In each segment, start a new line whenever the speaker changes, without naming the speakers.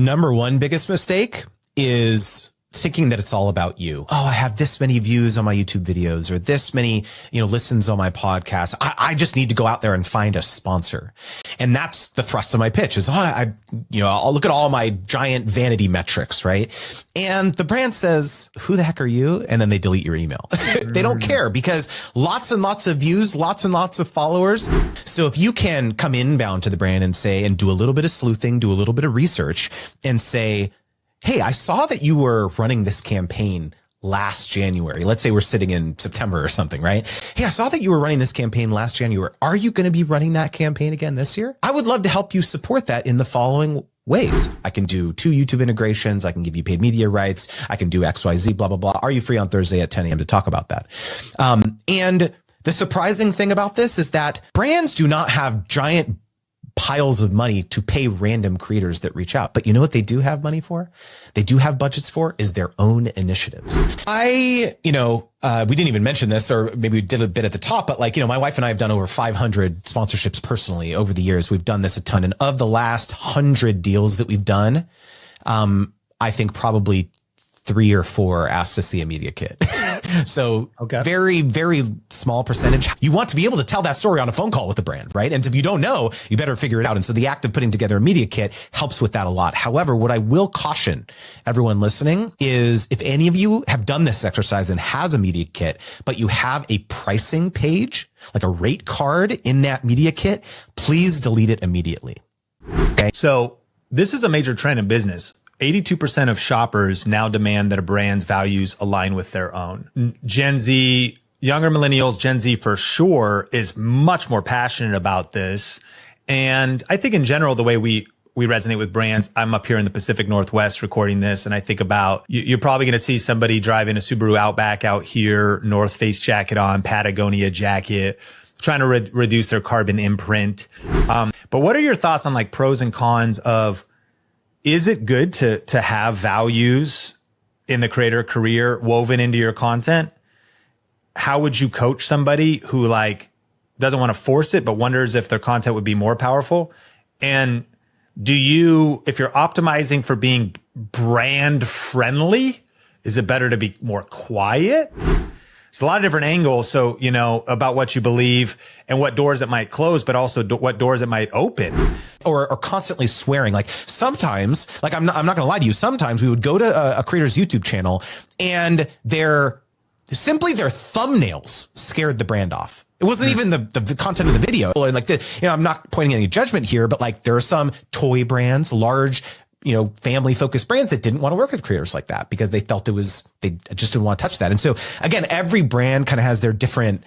Number one biggest mistake is thinking that it's all about you. Oh, I have this many views on my YouTube videos or this many, listens on my podcast. I just need to go out there and find a sponsor. And that's the thrust of my pitch is, I'll look at all my giant vanity metrics, right? And the brand says, who the heck are you? And then they delete your email. They don't care because lots and lots of views, lots and lots of followers. So if you can come inbound to the brand and say, and do a little bit of sleuthing, do a little bit of research and say, hey, I saw that you were running this campaign last January. Let's say we're sitting in September or something, right? Hey, I saw that you were running this campaign last January. Are you going to be running that campaign again this year? I would love to help you support that in the following ways. I can do 2 YouTube integrations. I can give you paid media rights. I can do XYZ, blah, blah, blah. Are you free on Thursday at 10 a.m. to talk about that? And the surprising thing about this is that brands do not have giant piles of money to pay random creators that reach out. But you know what they do have money for? They do have budgets for is their own initiatives. We didn't even mention this, or maybe we did a bit at the top, but my wife and I have done over 500 sponsorships personally over the years. We've done this a ton. And of the last 100 deals that we've done, I think probably 3 or 4 asked to see a media kit. So very, very small percentage. You want to be able to tell that story on a phone call with the brand, right? And if you don't know, you better figure it out. And so the act of putting together a media kit helps with that a lot. However, what I will caution everyone listening is if any of you have done this exercise and has a media kit, but you have a pricing page, like a rate card in that media kit, please delete it immediately. Okay.
So this is a major trend in business. 82% of shoppers now demand that a brand's values align with their own. Gen Z, younger millennials, Gen Z for sure is much more passionate about this. And I think in general, the way we resonate with brands, I'm up here in the Pacific Northwest recording this, and I think about, you're probably going to see somebody driving a Subaru Outback out here, North Face jacket on, Patagonia jacket, trying to reduce their carbon imprint. But what are your thoughts on pros and cons of, is it good to have values in the creator career woven into your content? How would you coach somebody who doesn't want to force it, but wonders if their content would be more powerful? And if you're optimizing for being brand friendly, is it better to be more quiet? It's a lot of different angles. So, about what you believe and what doors it might close, but also what doors it might open.
Or constantly swearing. Sometimes, I'm not going to lie to you. Sometimes we would go to a creator's YouTube channel and their thumbnails scared the brand off. It wasn't even the content of the video. And I'm not pointing any judgment here, but there are some toy brands, large, family focused brands that didn't want to work with creators like that because they felt they just didn't want to touch that. And so again, every brand kind of has their different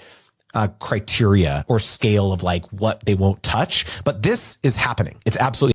criteria or scale of what they won't touch, but this is happening. It's absolutely